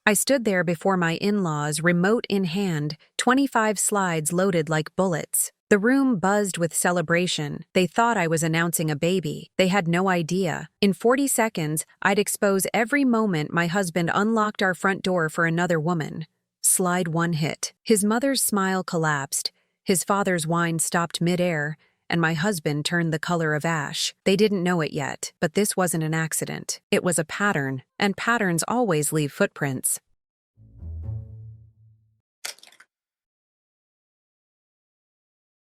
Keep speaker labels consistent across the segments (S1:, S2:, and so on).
S1: I stood there before my in-laws, remote in hand, 25 slides loaded like bullets. The room buzzed with celebration. They thought I was announcing a baby. They had no idea. In 40 seconds, I'd expose every moment my husband unlocked our front door for another woman. Slide 1 hit. His mother's smile collapsed. His father's whine stopped midair, and my husband turned the color of ash. They didn't know it yet, but this wasn't an accident. It was a pattern, and patterns always leave footprints.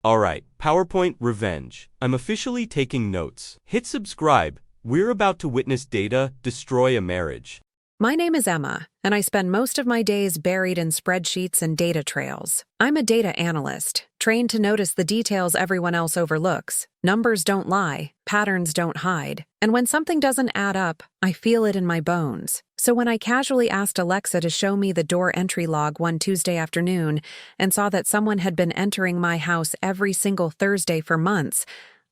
S2: Alright, PowerPoint revenge. I'm officially taking notes. Hit subscribe. We're about to witness data destroy a marriage.
S1: My name is Emma, and I spend most of my days buried in spreadsheets and data trails. I'm a data analyst, trained to notice the details everyone else overlooks. Numbers don't lie, patterns don't hide, and when something doesn't add up, I feel it in my bones. So when I casually asked Alexa to show me the door entry log one Tuesday afternoon and saw that someone had been entering my house every single Thursday for months,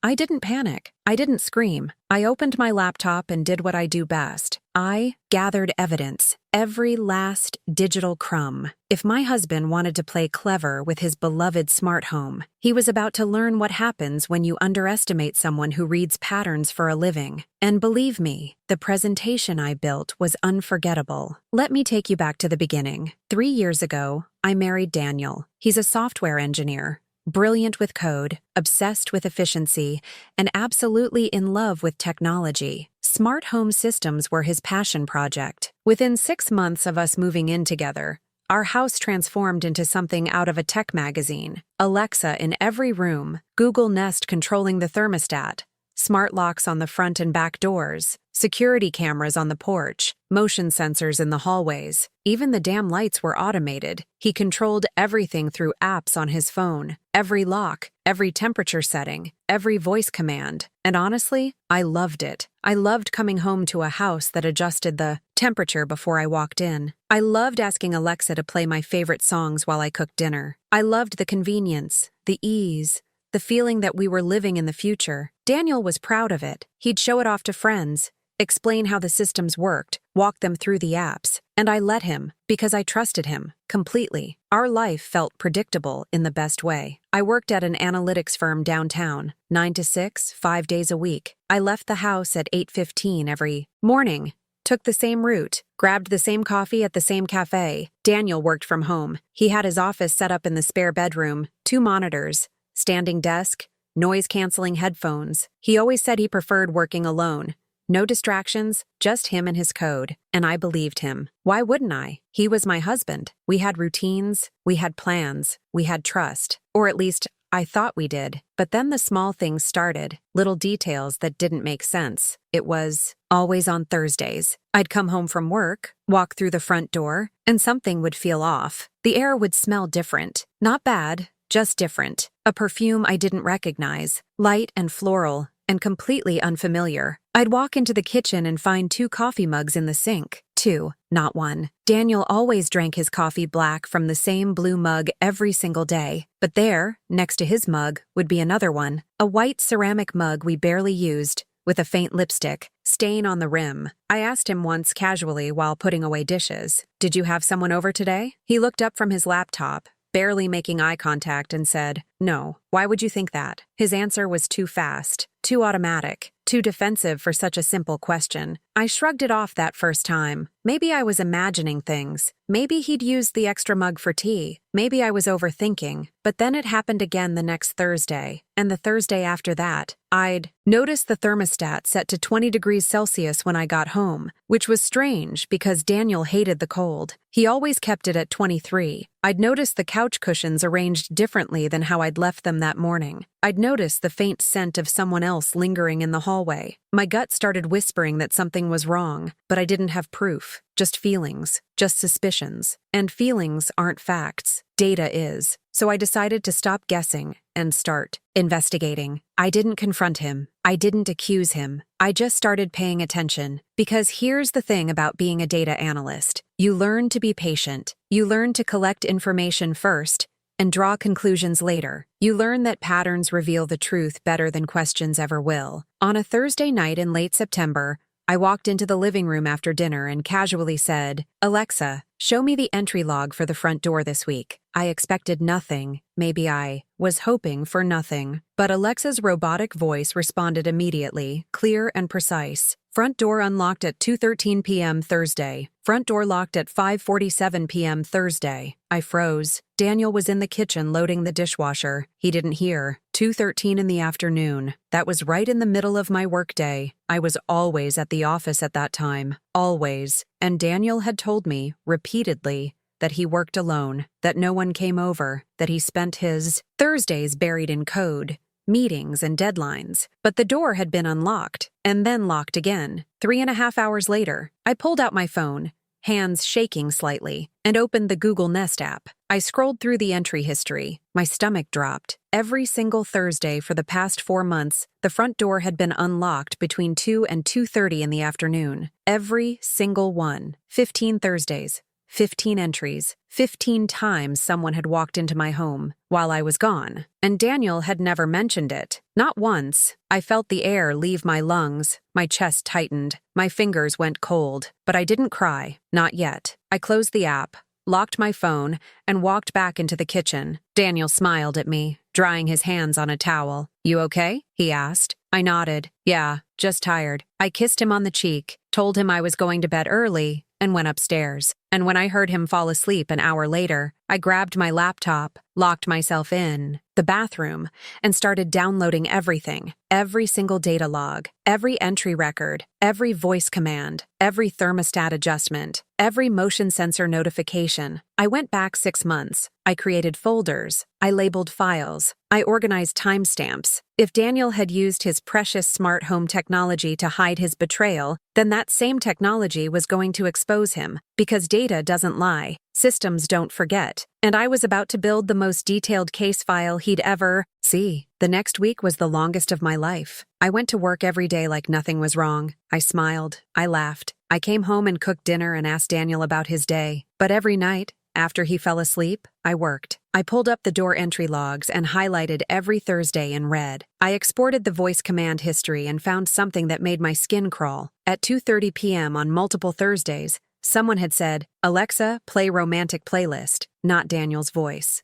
S1: I didn't panic. I didn't scream. I opened my laptop and did what I do best. I gathered evidence, every last digital crumb. If my husband wanted to play clever with his beloved smart home, he was about to learn what happens when you underestimate someone who reads patterns for a living. And believe me, the presentation I built was unforgettable. Let me take you back to the beginning. 3 years ago, I married Daniel. He's a software engineer. Brilliant with code, obsessed with efficiency, and absolutely in love with technology. Smart home systems were his passion project. Within 6 months of us moving in together, our house transformed into something out of a tech magazine. Alexa in every room, Google Nest controlling the thermostat, smart locks on the front and back doors, security cameras on the porch, motion sensors in the hallways. Even the damn lights were automated. He controlled everything through apps on his phone. Every lock, every temperature setting, every voice command. And honestly, I loved it. I loved coming home to a house that adjusted the temperature before I walked in. I loved asking Alexa to play my favorite songs while I cooked dinner. I loved the convenience, the ease, the feeling that we were living in the future. Daniel was proud of it. He'd show it off to friends, explain how the systems worked, walk them through the apps, and I let him because I trusted him completely. Our life felt predictable in the best way. I worked at an analytics firm downtown, 9 to 6, 5 days a week. I left the house at 8:15 every morning, took the same route, grabbed the same coffee at the same cafe. Daniel worked from home. He had his office set up in the spare bedroom, 2 monitors, standing desk, noise-canceling headphones. He always said he preferred working alone. No distractions, just him and his code. And I believed him. Why wouldn't I? He was my husband. We had routines, we had plans, we had trust. Or at least, I thought we did. But then the small things started, little details that didn't make sense. It was always on Thursdays. I'd come home from work, walk through the front door, and something would feel off. The air would smell different. Not bad, just different. A perfume I didn't recognize, light and floral, and completely unfamiliar. I'd walk into the kitchen and find 2 coffee mugs in the sink. 2, not 1. Daniel always drank his coffee black from the same blue mug every single day. But there, next to his mug, would be another one. A white ceramic mug we barely used, with a faint lipstick stain on the rim. I asked him once casually while putting away dishes, "Did you have someone over today?" He looked up from his laptop, barely making eye contact, and said, "No. Why would you think that?" His answer was too fast, too automatic, too defensive for such a simple question. I shrugged it off that first time. Maybe I was imagining things. Maybe he'd used the extra mug for tea. Maybe I was overthinking. But then it happened again the next Thursday, and the Thursday after that. I'd noticed the thermostat set to 20 degrees Celsius when I got home, which was strange because Daniel hated the cold. He always kept it at 23. I'd noticed the couch cushions arranged differently than how I'd left them that morning. I'd noticed the faint scent of someone else lingering in the hallway. My gut started whispering that something was wrong, but I didn't have proof, just feelings, just suspicions. And feelings aren't facts. Data is. So I decided to stop guessing and start investigating. I didn't confront him. I didn't accuse him. I just started paying attention. Because here's the thing about being a data analyst. You learn to be patient. You learn to collect information first and draw conclusions later. You learn that patterns reveal the truth better than questions ever will. On a Thursday night in late September, I walked into the living room after dinner and casually said, "Alexa, Show me the entry log for the front door this week. I expected nothing. Maybe I was hoping for nothing. But Alexa's robotic voice responded immediately, clear and precise. Front door unlocked at 2:13 p.m. Thursday. Front door locked at 5:47 p.m. Thursday. I froze. Daniel was in the kitchen loading the dishwasher. He didn't hear. 2:13 in the afternoon. That was right in the middle of my workday. I was always at the office at that time. Always. And Daniel had told me, repeatedly, that he worked alone, that no one came over, that he spent his Thursdays buried in code, meetings and deadlines. But the door had been unlocked, and then locked again. 3.5 hours later, I pulled out my phone, hands shaking slightly, and opened the Google Nest app. I scrolled through the entry history. My stomach dropped. Every single Thursday for the past 4 months, the front door had been unlocked between 2 and 2:30 in the afternoon. Every single one. 15 Thursdays. 15 entries. 15 times someone had walked into my home while I was gone. And Daniel had never mentioned it. Not once. I felt the air leave my lungs. My chest tightened. My fingers went cold. But I didn't cry. Not yet. I closed the app, locked my phone, and walked back into the kitchen. Daniel smiled at me, drying his hands on a towel. "You okay?" he asked. I nodded. "Yeah, just tired." I kissed him on the cheek, told him I was going to bed early, and went upstairs. And when I heard him fall asleep an hour later, I grabbed my laptop, locked myself in the bathroom, and started downloading everything. Every single data log, every entry record, every voice command, every thermostat adjustment, every motion sensor notification. I went back 6 months. I created folders. I labeled files. I organized timestamps. If Daniel had used his precious smart home technology to hide his betrayal, then that same technology was going to expose him, because data doesn't lie. Systems don't forget. And I was about to build the most detailed case file he'd ever see. The next week was the longest of my life. I went to work every day like nothing was wrong. I smiled. I laughed. I came home and cooked dinner and asked Daniel about his day. But every night, after he fell asleep, I worked. I pulled up the door entry logs and highlighted every Thursday in red. I exported the voice command history and found something that made my skin crawl. At 2:30 p.m. on multiple Thursdays, someone had said, "Alexa, play romantic playlist." Not Daniel's voice.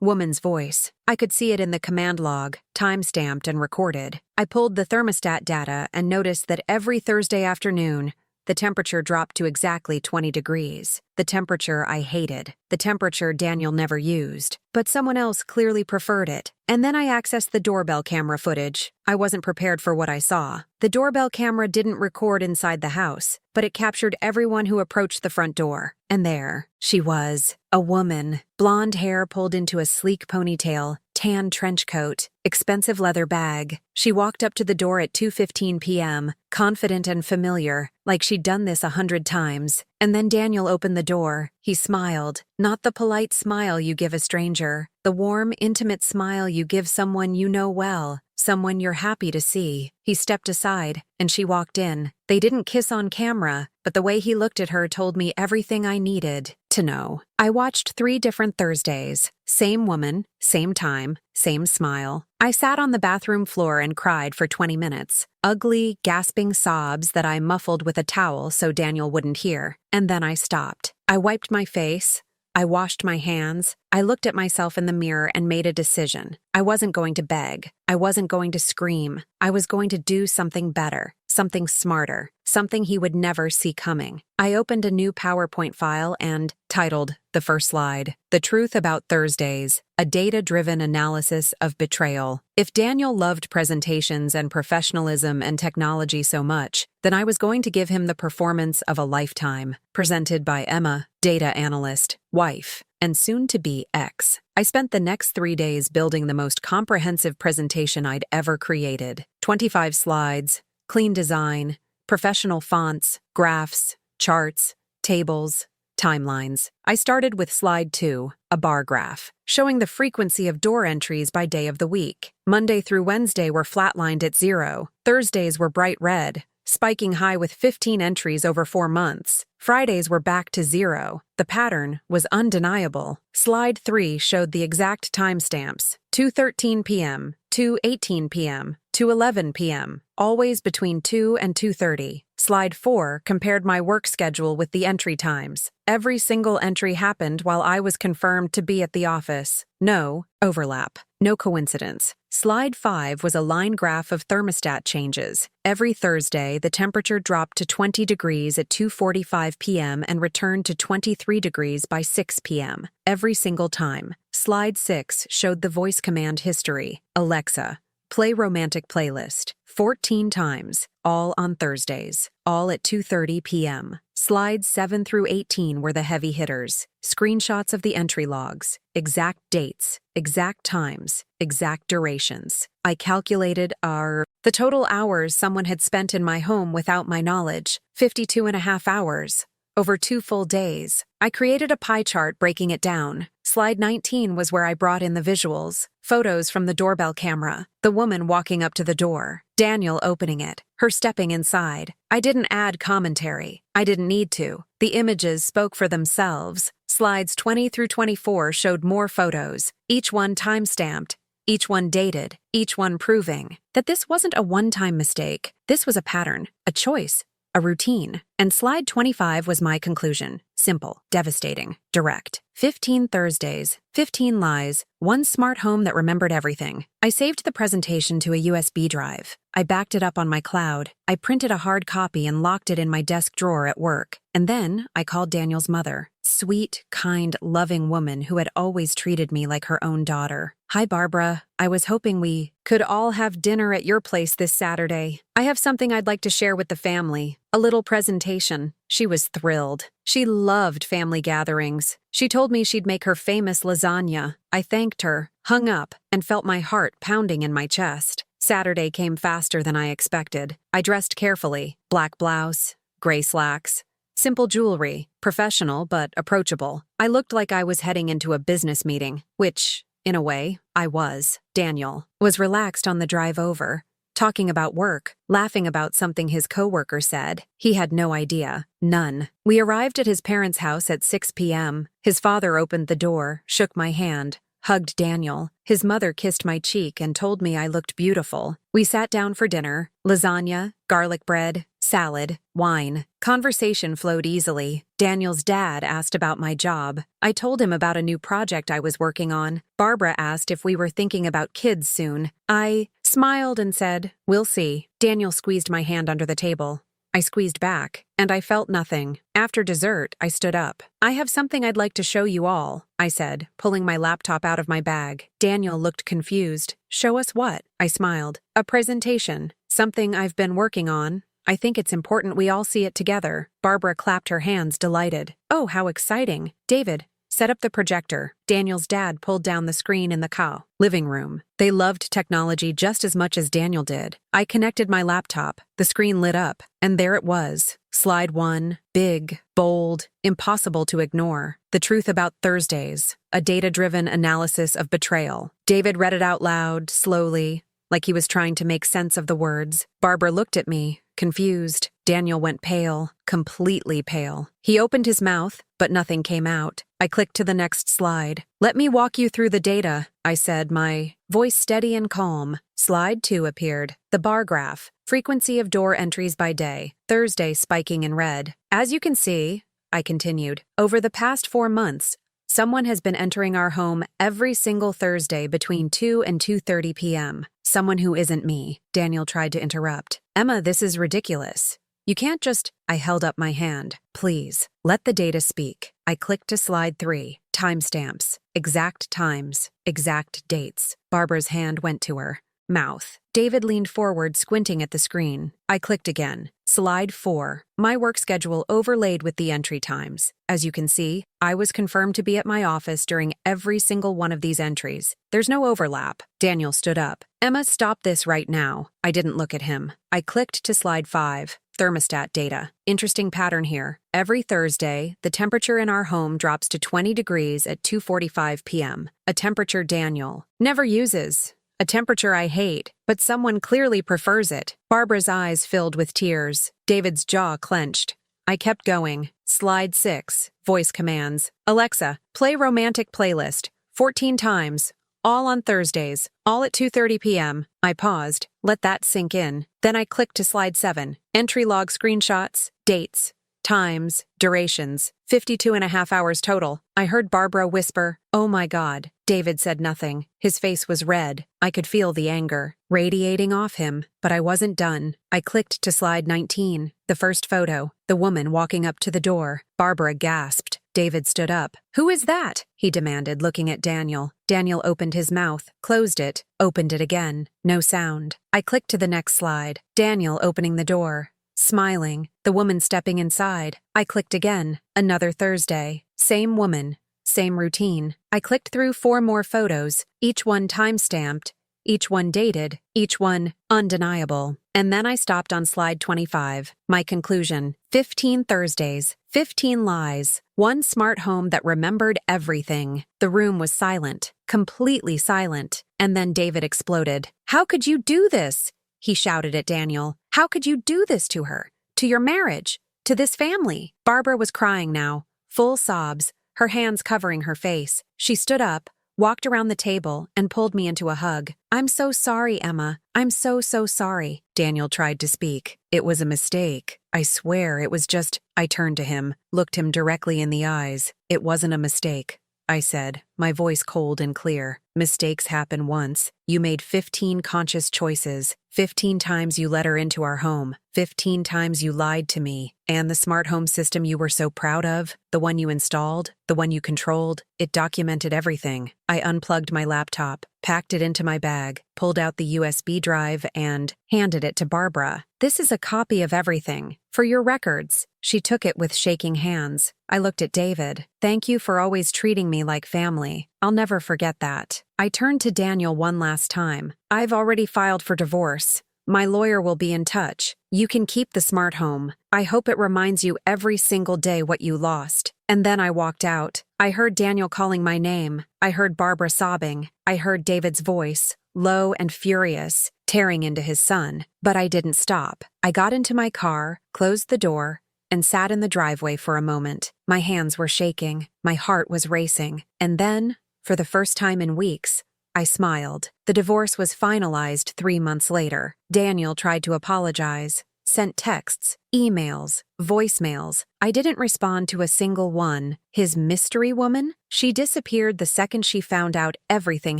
S1: Woman's voice. I could see it in the command log, time-stamped and recorded. I pulled the thermostat data and noticed that every Thursday afternoon, the temperature dropped to exactly 20 degrees. The temperature I hated. The temperature Daniel never used. But someone else clearly preferred it. And then I accessed the doorbell camera footage. I wasn't prepared for what I saw. The doorbell camera didn't record inside the house, but it captured everyone who approached the front door. And there she was, a woman, blonde hair pulled into a sleek ponytail, tan trench coat, expensive leather bag. She walked up to the door at 2:15 p.m., confident and familiar, like she'd done this 100 times. And then Daniel opened the door. He smiled. Not the polite smile you give a stranger, the warm, intimate smile you give someone you know well, someone you're happy to see. He stepped aside, and she walked in. They didn't kiss on camera, but the way he looked at her told me everything I needed to know. I watched 3 different Thursdays. Same woman, same time, same smile. I sat on the bathroom floor and cried for 20 minutes. Ugly, gasping sobs that I muffled with a towel so Daniel wouldn't hear. And then I stopped. I wiped my face. I washed my hands. I looked at myself in the mirror and made a decision. I wasn't going to beg. I wasn't going to scream. I was going to do something better, something smarter, something he would never see coming. I opened a new PowerPoint file and titled the first slide, "The Truth About Thursdays, a Data-Driven Analysis of Betrayal." If Daniel loved presentations and professionalism and technology so much, then I was going to give him the performance of a lifetime. Presented by Emma, data analyst, wife, and soon-to-be ex. I spent the next 3 days building the most comprehensive presentation I'd ever created. 25 slides, clean design, professional fonts, graphs, charts, tables, timelines. I started with slide 2, a bar graph, showing the frequency of door entries by day of the week. Monday through Wednesday were flatlined at 0. Thursdays were bright red, spiking high with 15 entries over 4 months. Fridays were back to 0. The pattern was undeniable. Slide 3 showed the exact timestamps: 2:13 p.m., 2:18 p.m., to 11 p.m., always between 2 and 2:30. Slide 4 compared my work schedule with the entry times. Every single entry happened while I was confirmed to be at the office. No overlap. No coincidence. Slide 5 was a line graph of thermostat changes. Every Thursday, the temperature dropped to 20 degrees at 2:45 p.m. and returned to 23 degrees by 6 p.m. Every single time. Slide 6 showed the voice command history. Alexa, play romantic playlist. 14 times, all on Thursdays, all at 2:30 p.m. Slides 7 through 18 were the heavy hitters. Screenshots of the entry logs, exact dates, exact times, exact durations. I calculated the total hours someone had spent in my home without my knowledge, 52 and a half hours. Over 2 full days. I created a pie chart breaking it down. Slide 19 was where I brought in the visuals. Photos from the doorbell camera. The woman walking up to the door. Daniel opening it. Her stepping inside. I didn't add commentary. I didn't need to. The images spoke for themselves. Slides 20 through 24 showed more photos. Each one time-stamped. Each one dated. Each one proving that this wasn't a one-time mistake. This was a pattern. A choice. A routine. And slide 25 was my conclusion. Simple, devastating, direct. 15 Thursdays, 15 lies, one smart home that remembered everything. I saved the presentation to a USB drive. I backed it up on my cloud. I printed a hard copy and locked it in my desk drawer at work. And then I called Daniel's mother. Sweet, kind, loving woman who had always treated me like her own daughter. Hi, Barbara. I was hoping we could all have dinner at your place this Saturday. I have something I'd like to share with the family. A little presentation. She was thrilled. She loved family gatherings. She told me she'd make her famous lasagna. I thanked her, hung up, and felt my heart pounding in my chest. Saturday came faster than I expected. I dressed carefully. Black blouse, gray slacks. Simple jewelry, professional but approachable. I looked like I was heading into a business meeting, which, in a way, I was. Daniel was relaxed on the drive over, talking about work, laughing about something his coworker said. He had no idea. None. We arrived at his parents' house at 6 p.m. His father opened the door, shook my hand, hugged Daniel. His mother kissed my cheek and told me I looked beautiful. We sat down for dinner. Lasagna, garlic bread, salad, wine. Conversation flowed easily. Daniel's dad asked about my job. I told him about a new project I was working on. Barbara asked if we were thinking about kids soon. I smiled and said, "We'll see." Daniel squeezed my hand under the table. I squeezed back, and I felt nothing. After dessert, I stood up. "I have something I'd like to show you all," I said, pulling my laptop out of my bag. Daniel looked confused. "Show us what?" I smiled. "A presentation. Something I've been working on. I think it's important we all see it together." Barbara clapped her hands, delighted. "Oh, how exciting. David, set up the projector." Daniel's dad pulled down the screen in the living room. They loved technology just as much as Daniel did. I connected my laptop. The screen lit up, and there it was. Slide 1, big, bold, impossible to ignore. The truth about Thursdays, a data-driven analysis of betrayal. David read it out loud, slowly, like he was trying to make sense of the words. Barbara looked at me, confused. Daniel went pale, completely pale. He opened his mouth, but nothing came out. I clicked to the next slide. "Let me walk you through the data," I said, my voice steady and calm. Slide 2 appeared. The bar graph. Frequency of door entries by day. Thursday spiking in red. "As you can see," I continued, "over the past 4 months, someone has been entering our home every single Thursday between 2 and 2:30 p.m. Someone who isn't me." Daniel tried to interrupt. "Emma, this is ridiculous. You can't just—" I held up my hand. "Please, let the data speak." I clicked to slide 3. Timestamps. Exact times. Exact dates. Barbara's hand went to her mouth. David leaned forward, squinting at the screen. I clicked again. Slide 4. My work schedule overlaid with the entry times. As you can see, I was confirmed to be at my office during every single one of these entries. There's no overlap. Daniel stood up. "Emma, stop this right now." I didn't look at him. I clicked to slide 5. Thermostat data. Interesting pattern here. Every Thursday, the temperature in our home drops to 20 degrees at 2:45 p.m. A temperature Daniel never uses. A temperature I hate, but someone clearly prefers it. Barbara's eyes filled with tears. David's jaw clenched. I kept going. Slide 6. Voice commands. "Alexa, play romantic playlist. 14 times, All on Thursdays, all at 2:30 p.m. I paused, let that sink in. Then I clicked to slide 7. Entry log screenshots, dates, times, durations, 52.5 hours total. I heard Barbara whisper, "Oh my God." David said nothing. His face was red. I could feel the anger radiating off him, but I wasn't done. I clicked to slide 19, the first photo, the woman walking up to the door. Barbara gasped. David stood up. "Who is that?" he demanded, looking at Daniel. Daniel opened his mouth, closed it, opened it again. No sound. I clicked to the next slide. Daniel opening the door, smiling, the woman stepping inside. I clicked again. Another Thursday. Same woman, same routine. I clicked through 4 more photos, each one time-stamped, each one dated, each one undeniable. And then I stopped on slide 25. My conclusion: 15 Thursdays, 15 lies, one smart home that remembered everything. The room was silent, completely silent. And then David exploded. "How could you do this?" he shouted at Daniel. "How could you do this to her? To your marriage? To this family?" Barbara was crying now, full sobs, her hands covering her face. She stood up, walked around the table, and pulled me into a hug. "I'm so sorry, Emma. I'm so sorry." Daniel tried to speak. "It was a mistake. I swear it was just..." I turned to him, looked him directly in the eyes. "It wasn't a mistake," I said, my voice cold and clear. "Mistakes happen once. You made 15 conscious choices. 15 times you let her into our home. 15 times you lied to me. And the smart home system you were so proud of, the one you installed, the one you controlled, it documented everything." I unplugged my laptop, packed it into my bag, pulled out the USB drive, and handed it to Barbara. "This is a copy of everything. For your records." She took it with shaking hands. I looked at David. "Thank you for always treating me like family. I'll never forget that." I turned to Daniel one last time. "I've already filed for divorce. My lawyer will be in touch. You can keep the smart home. I hope it reminds you every single day what you lost." And then I walked out. I heard Daniel calling my name. I heard Barbara sobbing. I heard David's voice, low and furious, tearing into his son. But I didn't stop. I got into my car, closed the door, and sat in the driveway for a moment. My hands were shaking. My heart was racing. And then, for the first time in weeks, I smiled. The divorce was finalized 3 months later. Daniel tried to apologize, sent texts, emails, voicemails. I didn't respond to a single one. His mystery woman? She disappeared the second she found out everything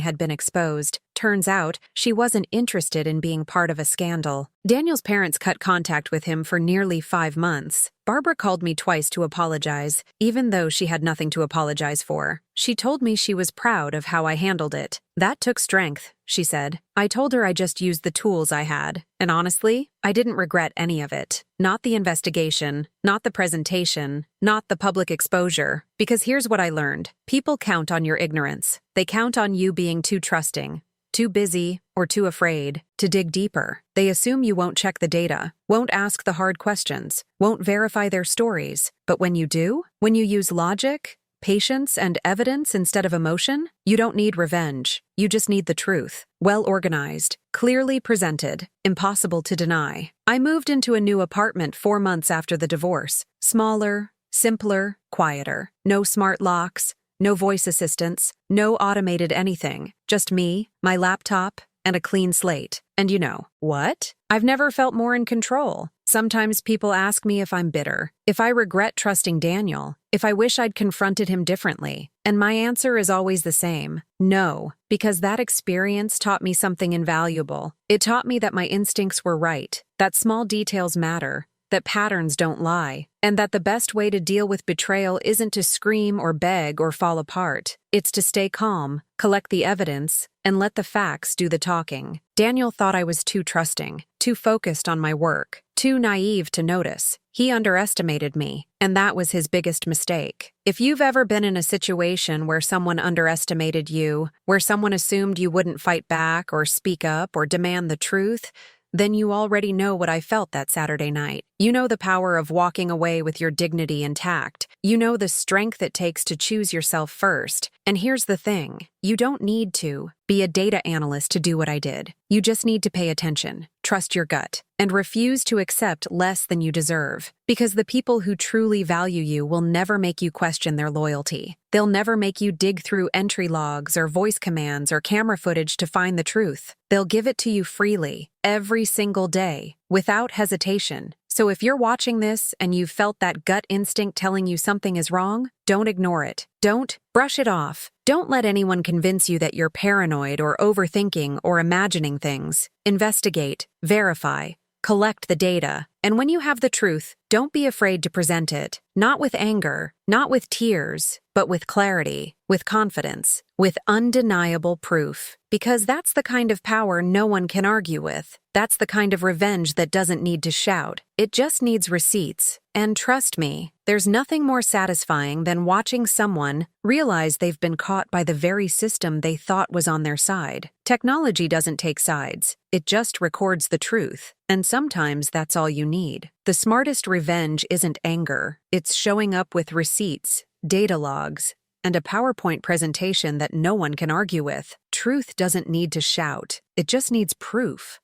S1: had been exposed. Turns out, she wasn't interested in being part of a scandal. Daniel's parents cut contact with him for nearly 5 months. Barbara called me twice to apologize, even though she had nothing to apologize for. She told me she was proud of how I handled it. "That took strength," she said. "I told her I just used the tools I had. And honestly, I didn't regret any of it. Not the investigation, not the presentation, not the public exposure. Because here's what I learned. People count on your ignorance. They count on you being too trusting, too busy, or too afraid to dig deeper. They assume you won't check the data, won't ask the hard questions, won't verify their stories. But when you do, when you use logic, patience, and evidence instead of emotion, you don't need revenge. You just need the truth. Well organized, clearly presented, impossible to deny. I moved into a new apartment 4 months after the divorce. Smaller, simpler, quieter. No smart locks, no voice assistants, no automated anything. Just me, my laptop, and a clean slate. And you know what? I've never felt more in control. Sometimes people ask me if I'm bitter, if I regret trusting Daniel, if I wish I'd confronted him differently. And my answer is always the same: no, because that experience taught me something invaluable. It taught me that my instincts were right, that small details matter, that patterns don't lie, and that the best way to deal with betrayal isn't to scream or beg or fall apart. It's to stay calm, collect the evidence, and let the facts do the talking. Daniel thought I was too trusting, too focused on my work, too naive to notice. He underestimated me, and that was his biggest mistake. If you've ever been in a situation where someone underestimated you, where someone assumed you wouldn't fight back or speak up or demand the truth, then you already know what I felt that Saturday night. You know the power of walking away with your dignity intact. You know the strength it takes to choose yourself first. And here's the thing, you don't need to be a data analyst to do what I did. You just need to pay attention, trust your gut, and refuse to accept less than you deserve. Because the people who truly value you will never make you question their loyalty. They'll never make you dig through entry logs or voice commands or camera footage to find the truth. They'll give it to you freely, every single day, without hesitation. So if you're watching this and you've felt that gut instinct telling you something is wrong, don't ignore it. Don't brush it off. Don't let anyone convince you that you're paranoid or overthinking or imagining things. Investigate, verify, collect the data, and when you have the truth, don't be afraid to present it. Not with anger, not with tears, but with clarity, with confidence, with undeniable proof. Because that's the kind of power no one can argue with. That's the kind of revenge that doesn't need to shout. It just needs receipts. And trust me, there's nothing more satisfying than watching someone realize they've been caught by the very system they thought was on their side. Technology doesn't take sides. It just records the truth. And sometimes that's all you need. The smartest revenge isn't anger. It's showing up with receipts, data logs, and a PowerPoint presentation that no one can argue with. Truth doesn't need to shout. It just needs proof.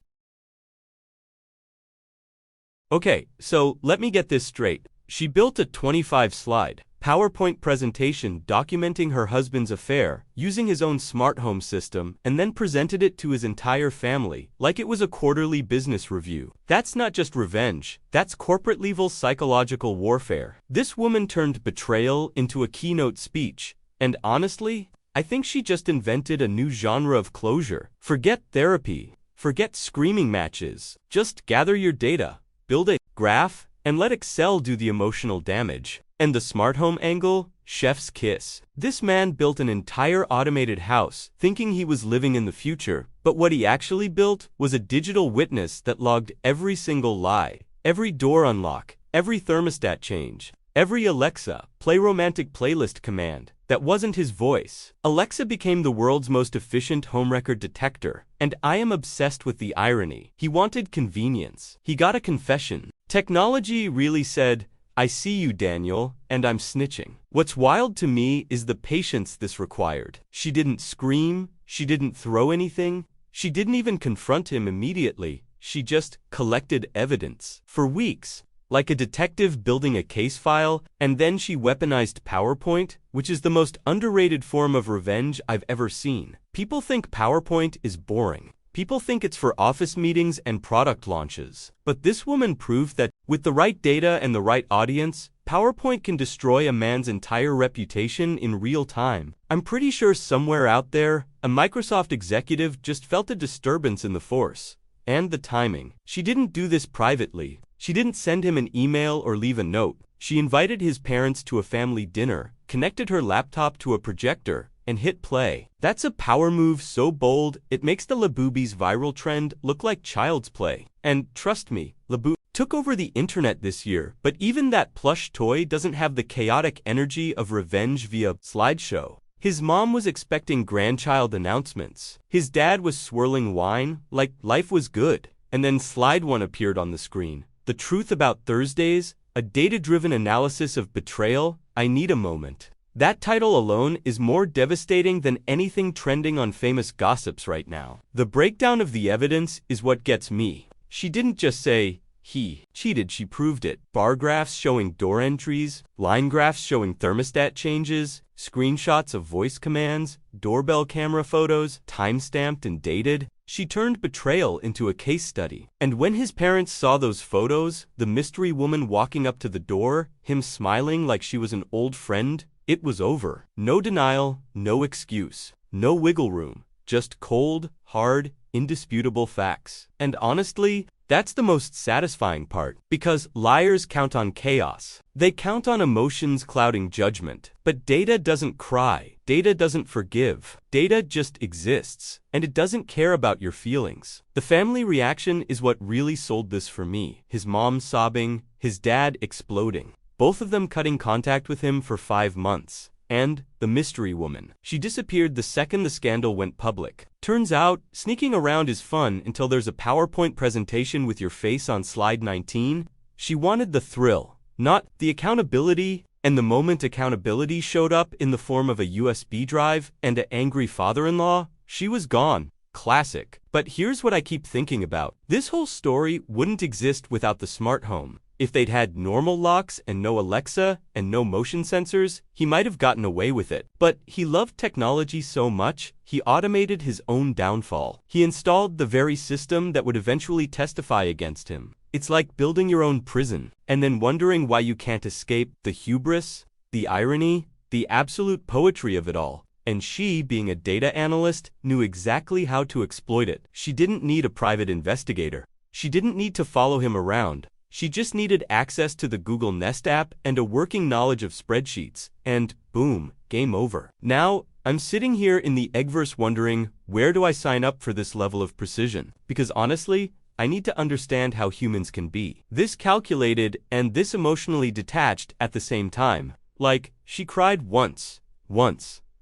S2: Okay, so let me get this straight. She built a 25-slide PowerPoint presentation documenting her husband's affair using his own smart home system and then presented it to his entire family like it was a quarterly business review. That's not just revenge, that's corporate-level psychological warfare. This woman turned betrayal into a keynote speech, and honestly, I think she just invented a new genre of closure. Forget therapy, forget screaming matches, just gather your data, build a graph, and let Excel do the emotional damage. And the smart home angle? Chef's kiss. This man built an entire automated house, thinking he was living in the future, but what he actually built was a digital witness that logged every single lie, every door unlock, every thermostat change, every Alexa, play romantic playlist command. That wasn't his voice. Alexa became the world's most efficient home record detector, and I am obsessed with the irony. He wanted convenience. He got a confession. Technology really said, "I see you, Daniel, and I'm snitching." What's wild to me is the patience this required. She didn't scream, she didn't throw anything, she didn't even confront him immediately. She just collected evidence. For weeks, like a detective building a case file, and then she weaponized PowerPoint, which is the most underrated form of revenge I've ever seen. People think PowerPoint is boring. People think it's for office meetings and product launches. But this woman proved that, with the right data and the right audience, PowerPoint can destroy a man's entire reputation in real time. I'm pretty sure somewhere out there, a Microsoft executive just felt a disturbance in the force. And the timing. She didn't do this privately. She didn't send him an email or leave a note. She invited his parents to a family dinner, connected her laptop to a projector, and hit play. That's a power move so bold, it makes the Laboobies viral trend look like child's play. And trust me, Laboo took over the internet this year, but even that plush toy doesn't have the chaotic energy of revenge via slideshow. His mom was expecting grandchild announcements. His dad was swirling wine like life was good. And then slide one appeared on the screen. The truth about Thursdays, a data-driven analysis of betrayal. I need a moment. That title alone is more devastating than anything trending on famous gossips right now. The breakdown of the evidence is what gets me. She didn't just say, he cheated, she proved it. Bar graphs showing door entries, line graphs showing thermostat changes, screenshots of voice commands, doorbell camera photos, time-stamped and dated. She turned betrayal into a case study. And when his parents saw those photos, the mystery woman walking up to the door, him smiling like she was an old friend, it was over. No denial, no excuse, no wiggle room, just cold, hard, indisputable facts. And honestly, that's the most satisfying part, because liars count on chaos. They count on emotions clouding judgment. But data doesn't cry. Data doesn't forgive. Data just exists, and it doesn't care about your feelings. The family reaction is what really sold this for me. His mom sobbing, his dad exploding. Both of them cutting contact with him for 5 months. And the mystery woman. She disappeared the second the scandal went public. Turns out, sneaking around is fun until there's a PowerPoint presentation with your face on slide 19, She wanted the thrill, not the accountability, and the moment accountability showed up in the form of a USB drive and an angry father-in-law, she was gone. Classic. But here's what I keep thinking about. This whole story wouldn't exist without the smart home. If they'd had normal locks and no Alexa and no motion sensors, he might have gotten away with it. But he loved technology so much, he automated his own downfall. He installed the very system that would eventually testify against him. It's like building your own prison, and then wondering why you can't escape the hubris, the irony, the absolute poetry of it all. And she, being a data analyst, knew exactly how to exploit it. She didn't need a private investigator. She didn't need to follow him around. She just needed access to the Google Nest app and a working knowledge of spreadsheets, and boom, game over. Now, I'm sitting here in the Eggverse wondering, where do I sign up for this level of precision? Because honestly, I need to understand how humans can be this calculated and this emotionally detached at the same time. Like, she cried once,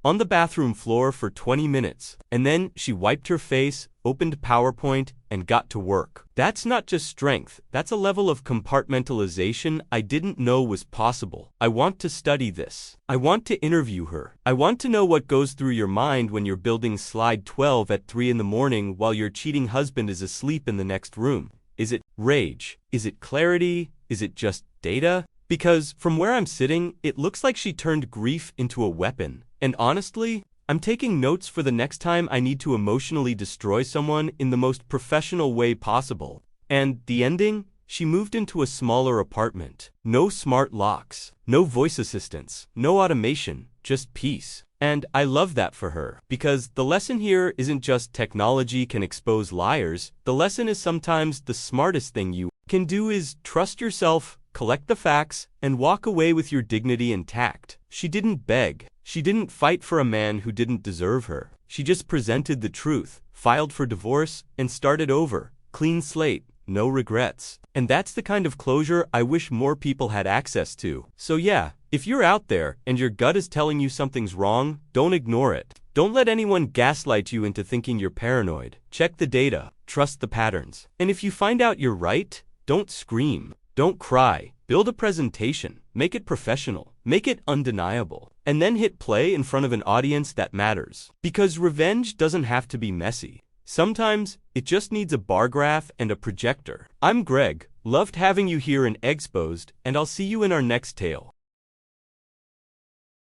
S2: on the bathroom floor for 20 minutes, and then she wiped her face, opened PowerPoint, and got to work. That's not just strength, that's a level of compartmentalization I didn't know was possible. I want to study this. I want to interview her. I want to know what goes through your mind when you're building slide 12 at 3 in the morning while your cheating husband is asleep in the next room. Is it rage? Is it clarity? Is it just data? Because from where I'm sitting, it looks like she turned grief into a weapon. And honestly, I'm taking notes for the next time I need to emotionally destroy someone in the most professional way possible. And the ending? She moved into a smaller apartment. No smart locks, no voice assistants, no automation, just peace. And I love that for her. Because the lesson here isn't just technology can expose liars. The lesson is sometimes the smartest thing you can do is trust yourself, collect the facts, and walk away with your dignity intact. She didn't beg. She didn't fight for a man who didn't deserve her. She just presented the truth, filed for divorce, and started over. Clean slate, no regrets. And that's the kind of closure I wish more people had access to. So yeah, if you're out there and your gut is telling you something's wrong, don't ignore it. Don't let anyone gaslight you into thinking you're paranoid. Check the data, trust the patterns. And if you find out you're right, don't scream. Don't cry. Build a presentation. Make it professional. Make it undeniable. And then hit play in front of an audience that matters. Because revenge doesn't have to be messy. Sometimes, it just needs a bar graph and a projector. I'm Greg. Loved having you here in Exposed, and I'll see you in our next tale.